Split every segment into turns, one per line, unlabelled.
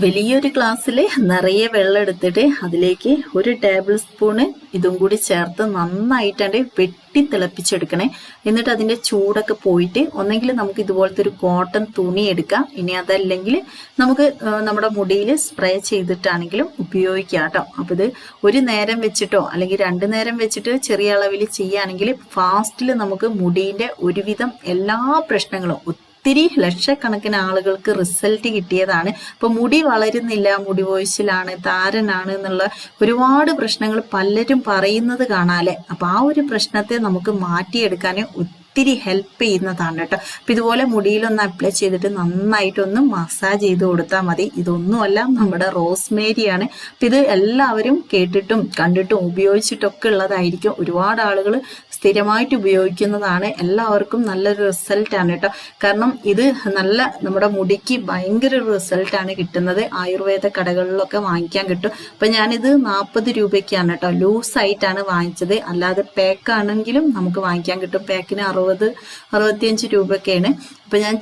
വലിയൊരു ഗ്ലാസ്സിൽ നിറയെ വെള്ളം എടുത്തിട്ട് അതിലേക്ക് 1 ടേബിൾ സ്പൂണ് ഇതും കൂടി ചേർത്ത് നന്നായിട്ടാണ്ട് വെട്ടി തിളപ്പിച്ചെടുക്കണേ. എന്നിട്ട് അതിന്റെ ചൂടൊക്കെ പോയിട്ട് ഒന്നെങ്കിൽ നമുക്ക് ഇതുപോലത്തെ ഒരു കോട്ടൺ തുണി എടുക്കാം. ഇനി അതല്ലെങ്കിൽ നമുക്ക് നമ്മുടെ മുടിയിൽ സ്പ്രേ ചെയ്തിട്ടാണെങ്കിലും ഉപയോഗിക്കാം കേട്ടോ. അപ്പൊ ഇത് ഒരു നേരം വെച്ചിട്ടോ അല്ലെങ്കിൽ 2 നേരം വെച്ചിട്ട് ചെറിയ അളവിൽ ചെയ്യുകയാണെങ്കിൽ ഫാസ്റ്റിൽ നമുക്ക് മുടിയുടെ ഒരുവിധം എല്ലാ പ്രശ്നങ്ങളും ഒത്തിരി ലക്ഷക്കണക്കിന് ആളുകൾക്ക് റിസൾട്ട് കിട്ടിയതാണ്. ഇപ്പൊ മുടി വളരുന്നില്ല, മുടി കൊഴിച്ചിലാണ്, താരനാണ് എന്നുള്ള ഒരുപാട് പ്രശ്നങ്ങൾ പലരും പറയുന്നത് കാണാല്ലേ. അപ്പൊ ആ ഒരു പ്രശ്നത്തെ നമുക്ക് മാറ്റിയെടുക്കാൻ ഒത്തിരി ഹെൽപ്പ് ചെയ്യുന്നതാണ് കേട്ടോ. അപ്പൊ ഇതുപോലെ മുടിയിലൊന്ന് അപ്ലൈ ചെയ്തിട്ട് നന്നായിട്ടൊന്ന് മസാജ് ചെയ്ത് കൊടുത്താൽ മതി. ഇതൊന്നുമല്ല, നമ്മുടെ റോസ്മേരിയാണ്. അപ്പൊ ഇത് എല്ലാവരും കേട്ടിട്ടും കണ്ടിട്ടും ഉപയോഗിച്ചിട്ടൊക്കെ ഉള്ളതായിരിക്കും. ഒരുപാട് ആളുകൾ സ്ഥിരമായിട്ട് ഉപയോഗിക്കുന്നതാണ്. എല്ലാവർക്കും നല്ലൊരു റിസൾട്ടാണ് കേട്ടോ. കാരണം ഇത് നല്ല നമ്മുടെ മുടിക്ക് ഭയങ്കര റിസൾട്ടാണ് കിട്ടുന്നത്. ആയുർവേദ കടകളിലൊക്കെ വാങ്ങിക്കാൻ കിട്ടും. അപ്പൊ ഞാനിത് 40 രൂപയ്ക്കാണ് കേട്ടോ ലൂസായിട്ടാണ് വാങ്ങിച്ചത്. അല്ലാതെ പാക്കാണെങ്കിലും നമുക്ക് വാങ്ങിക്കാൻ കിട്ടും. പാക്കിന് 60-65 രൂപയൊക്കെയാണ്. അപ്പൊ ഞാൻ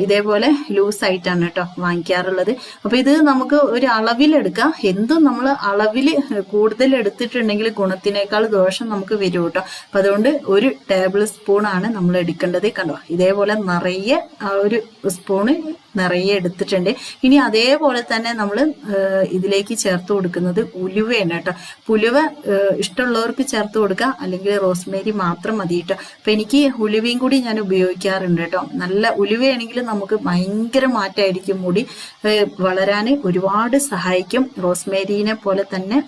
ഇതേപോലെ ലൂസായിട്ടാണ് കേട്ടോ വാങ്ങിക്കാറുള്ളത്. അപ്പൊ ഇത് നമുക്ക് ഒരു അളവിലെടുക്കാം. എന്തും നമ്മൾ അളവിൽ കൂടുതൽ എടുത്തിട്ടുണ്ടെങ്കിൽ ഗുണത്തിനേക്കാൾ ദോഷം നമുക്ക് വരും കേട്ടോ. അപ്പൊ അതുകൊണ്ട് 1 ടേബിൾ സ്പൂണാണ് നമ്മൾ എടുക്കേണ്ടത്. കണ്ടോ, ഇതേപോലെ നിറയെ 1 സ്പൂണ് നിറയെ എടുത്തിട്ടുണ്ട്. ഇനി അതേപോലെ തന്നെ നമ്മൾ ഇതിലേക്ക് ചേർത്ത് കൊടുക്കുന്നത് ഉലുവയാണ് കേട്ടോ. ഉലുവ ഇഷ്ടമുള്ളവർക്ക് ചേർത്ത് കൊടുക്കുക, അല്ലെങ്കിൽ റോസ്മേരി മാത്രം മതി കേട്ടോ. അപ്പൊ എനിക്ക് ഉലുവയും കൂടി ഞാൻ ഉപയോഗിക്കാറുണ്ട് കേട്ടോ. നല്ല ഉലുവയാണെങ്കിൽ നമുക്ക് ഭയങ്കര മാറ്റമായിരിക്കും, മുടി വളരാൻ ഒരുപാട് സഹായിക്കും. റോസ്മേരിനെ പോലെ തന്നെ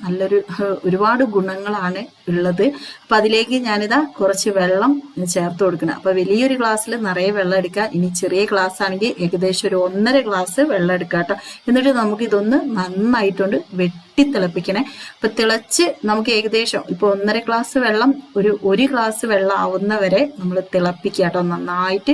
ഒരുപാട് ഗുണങ്ങളാണ് ഉള്ളത്. അപ്പൊ അതിലേക്ക് ഞാനിതാ കുറച്ച് വെള്ളം ചേർത്ത് കൊടുക്കണം. അപ്പൊ വലിയൊരു ഗ്ലാസ്സിൽ നിറയെ വെള്ളം എടുക്കുക. ഇനി ചെറിയ ഗ്ലാസ് ആണെങ്കിൽ ഏകദേശം ഒരു 1.5 ഗ്ലാസ് വെള്ളം എടുക്കുക കേട്ടോ. എന്നിട്ട് നമുക്ക് ഇതൊന്ന് നന്നായിട്ടുണ്ട് തിളപ്പിക്കണേ. അപ്പൊ തിളച്ച് നമുക്ക് ഏകദേശം ഇപ്പൊ 1.5 ഗ്ലാസ് വെള്ളം ഒരു ഗ്ലാസ് വെള്ളം ആവുന്നവരെ നമ്മൾ തിളപ്പിക്കുക കേട്ടോ. നന്നായിട്ട്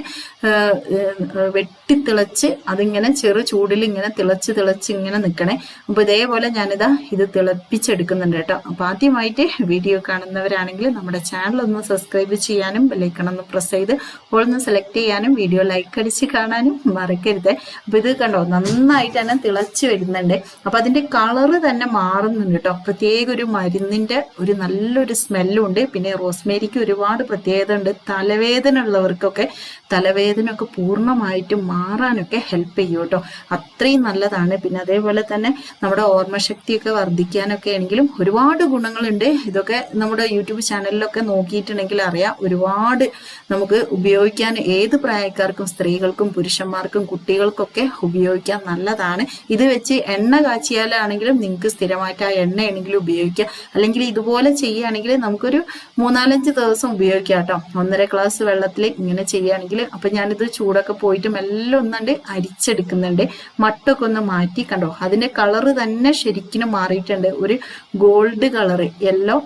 വെട്ടിത്തിളച്ച് അതിങ്ങനെ ചെറു ചൂടിൽ ഇങ്ങനെ തിളച്ച് ഇങ്ങനെ നിൽക്കണേ. അപ്പൊ ഇതേപോലെ ഞാനിതാ ഇത് തിളപ്പിച്ചെടുക്കുന്നുണ്ട് കേട്ടോ. അപ്പൊ ആദ്യമായിട്ട് വീഡിയോ കാണുന്നവരാണെങ്കിൽ നമ്മുടെ ചാനൽ ഒന്ന് സബ്സ്ക്രൈബ് ചെയ്യാനും ബെല്ലൈക്കൺ ഒന്ന് പ്രസ് ചെയ്ത് ഓളൊന്ന് സെലക്ട് ചെയ്യാനും വീഡിയോ ലൈക്ക് അടിച്ച് കാണാനും മറക്കരുത്. അപ്പൊ ഇത് കണ്ടോ, നന്നായിട്ട് തന്നെ തിളച്ച് വരുന്നുണ്ട്. അപ്പൊ അതിന്റെ കളറ് തന്നെ മാറുന്നുണ്ട് കേട്ടോ. പ്രത്യേക ഒരു മരുന്നിന്റെ ഒരു നല്ലൊരു സ്മെല്ലും ഉണ്ട്. പിന്നെ റോസ്മേരിക്ക് ഒരുപാട് പ്രത്യേകത ഉണ്ട്. തലവേദന ഉള്ളവർക്കൊക്കെ തലവേദന ഒക്കെ പൂർണ്ണമായിട്ടും മാറാനൊക്കെ ഹെൽപ്പ് ചെയ്യും കേട്ടോ. അത്രയും നല്ലതാണ്. പിന്നെ അതേപോലെ തന്നെ നമ്മുടെ ഓർമ്മശക്തിയൊക്കെ വർദ്ധിക്കാനൊക്കെ ആണെങ്കിലും ഒരുപാട് ഗുണങ്ങളുണ്ട്. ഇതൊക്കെ നമ്മുടെ യൂട്യൂബ് ചാനലിലൊക്കെ നോക്കിയിട്ടുണ്ടെങ്കിൽ അറിയാം. ഒരുപാട് നമുക്ക് ഉപയോഗിക്കാൻ ഏത് പ്രായക്കാർക്കും, സ്ത്രീകൾക്കും പുരുഷന്മാർക്കും കുട്ടികൾക്കൊക്കെ ഉപയോഗിക്കാൻ നല്ലതാണ്. ഇത് വെച്ച് എണ്ണ കാച്ചിയാലാണെങ്കിലും നിങ്ങൾക്ക് സ്ഥിരമായിട്ട് ആ എണ്ണയാണെങ്കിലും ഉപയോഗിക്കാം. അല്ലെങ്കിൽ ഇതുപോലെ ചെയ്യുകയാണെങ്കിൽ നമുക്കൊരു 3-4 ദിവസം ഉപയോഗിക്കാം കേട്ടോ. 1.5 ഗ്ലാസ് വെള്ളത്തിൽ ഇങ്ങനെ ചെയ്യുകയാണെങ്കിൽ. അപ്പൊ ഞാനിത് ചൂടൊക്കെ പോയിട്ട് മെല്ലെ ഒന്നുണ്ട് അരിച്ചെടുക്കുന്നുണ്ട്. മട്ടൊക്കെ ഒന്ന് മാറ്റി. കണ്ടോ, അതിന്റെ കളറ് തന്നെ ശരിക്കും മാറിയിട്ടുണ്ട്. ഒരു ഗോൾഡ് കളറ്, യെല്ലോ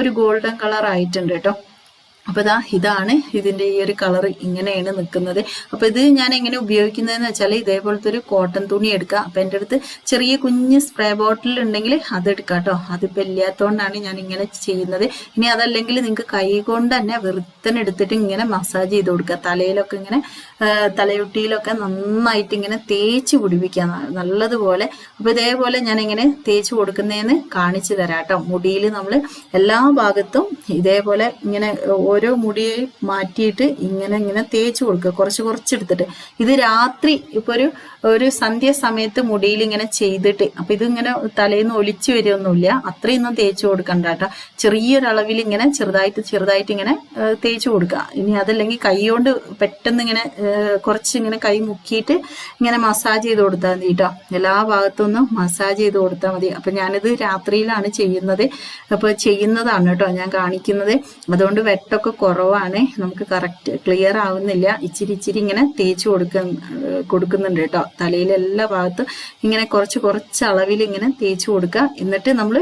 ഒരു ഗോൾഡൻ കളർ ആയിട്ടുണ്ട് കേട്ടോ. അപ്പൊ ഇതാണ് ഇതിന്റെ ഈ ഒരു കളർ, ഇങ്ങനെയാണ് നിൽക്കുന്നത്. അപ്പൊ ഇത് ഞാൻ എങ്ങനെ ഉപയോഗിക്കുന്നതെന്ന് വെച്ചാൽ ഇതേപോലത്തെ ഒരു കോട്ടൺ തുണി എടുക്കുക. അപ്പൊ എൻ്റെ അടുത്ത് ചെറിയ കുഞ്ഞ് സ്പ്രേ ബോട്ടിൽ ഉണ്ടെങ്കിൽ അതെടുക്കാം കേട്ടോ. അതിപ്പോ ഇല്ലാത്തതുകൊണ്ടാണ് ഞാൻ ഇങ്ങനെ ചെയ്യുന്നത്. ഇനി അതല്ലെങ്കിൽ നിങ്ങൾക്ക് കൈ കൊണ്ട് തന്നെ വെറുത്തനെടുത്തിട്ട് ഇങ്ങനെ മസാജ് ചെയ്ത് കൊടുക്കുക. തലയിലൊക്കെ ഇങ്ങനെ തലയൊട്ടിയിലൊക്കെ നന്നായിട്ട് ഇങ്ങനെ തേച്ച് പിടിപ്പിക്കുക നല്ലതുപോലെ. അപ്പൊ ഇതേപോലെ ഞാൻ എങ്ങനെ തേച്ച് കൊടുക്കുന്നതെന്ന് കാണിച്ചു തരാം കേട്ടോ. മുടിയിൽ നമ്മൾ എല്ലാ ഭാഗത്തും ഇതേപോലെ ഇങ്ങനെ ഓരോ മുടിയെ മാറ്റിയിട്ട് ഇങ്ങനെ തേച്ച് കൊടുക്കുക, കുറച്ചെടുത്തിട്ട്. ഇത് രാത്രി ഇപ്പൊ ഒരു സന്ധ്യ സമയത്ത് മുടിയിൽ ഇങ്ങനെ ചെയ്തിട്ട്, അപ്പൊ ഇതിങ്ങനെ തലേന്ന് ഒലിച്ചു വരുമൊന്നുമില്ല, അത്രയൊന്നും തേച്ച് കൊടുക്കണ്ട കേട്ടോ. ചെറിയൊരളവിൽ ഇങ്ങനെ ചെറുതായിട്ട് ഇങ്ങനെ തേച്ച് കൊടുക്കുക. ഇനി അതല്ലെങ്കിൽ കൈ കൊണ്ട് പെട്ടെന്ന് ഇങ്ങനെ കുറച്ചിങ്ങനെ കൈ മുക്കിയിട്ട് ഇങ്ങനെ മസാജ് ചെയ്ത് കൊടുത്താൽ മതി കേട്ടോ. എല്ലാ ഭാഗത്തുനിന്നും മസാജ് ചെയ്ത് കൊടുത്താൽ മതി. അപ്പൊ ഞാനിത് രാത്രിയിലാണ് ചെയ്യുന്നത്. അപ്പൊ ചെയ്യുന്നതാണ് കേട്ടോ ഞാൻ കാണിക്കുന്നത്. അതുകൊണ്ട് വെട്ടൊക്കെ കുറവാണ്, നമുക്ക് കറക്റ്റ് ക്ലിയർ ആവുന്നില്ല. ഇച്ചിരി ഇങ്ങനെ തേച്ച് കൊടുക്കുന്നുണ്ട് കേട്ടോ. തലയിൽ എല്ലാ ഭാഗത്തും ഇങ്ങനെ കുറച്ച് അളവിൽ ഇങ്ങനെ തേച്ച് കൊടുക്കുക. എന്നിട്ട് നമ്മൾ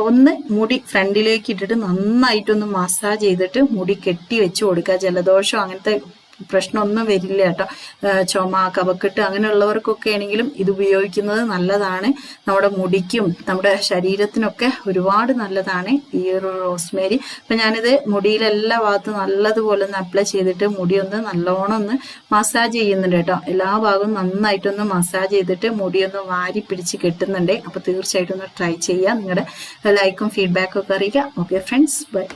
ഒന്ന് മുടി ഫ്രണ്ടിലേക്ക് ഇട്ടിട്ട് നന്നായിട്ടൊന്ന് മസാജ് ചെയ്തിട്ട് മുടി കെട്ടി വെച്ച് കൊടുക്കുക. ജലദോഷം അങ്ങനത്തെ പ്രശ്നമൊന്നും വരില്ല കേട്ടോ. ചുമ, കഫക്കെട്ട് അങ്ങനെയുള്ളവർക്കൊക്കെ ആണെങ്കിലും ഇത് ഉപയോഗിക്കുന്നത് നല്ലതാണ്. നമ്മുടെ മുടിക്കും നമ്മുടെ ശരീരത്തിനൊക്കെ ഒരുപാട് നല്ലതാണ് ഈ ഒരു റോസ്മേരി. അപ്പം ഞാനിത് മുടിയിലെല്ലാ ഭാഗത്തും നല്ലതുപോലെ ഒന്ന് അപ്ലൈ ചെയ്തിട്ട് മുടി ഒന്ന് നല്ലോണം ഒന്ന് മസാജ് ചെയ്യുന്നുണ്ട് കേട്ടോ. എല്ലാ ഭാഗവും നന്നായിട്ടൊന്ന് മസാജ് ചെയ്തിട്ട് മുടിയൊന്ന് വാരി പിടിച്ച് കെട്ടുന്നുണ്ട്. അപ്പോൾ തീർച്ചയായിട്ടും ഒന്ന് ട്രൈ ചെയ്യുക. നിങ്ങളുടെ ലൈക്കും ഫീഡ്ബാക്കും ഒക്കെ അറിയിക്കുക. Okay friends, by.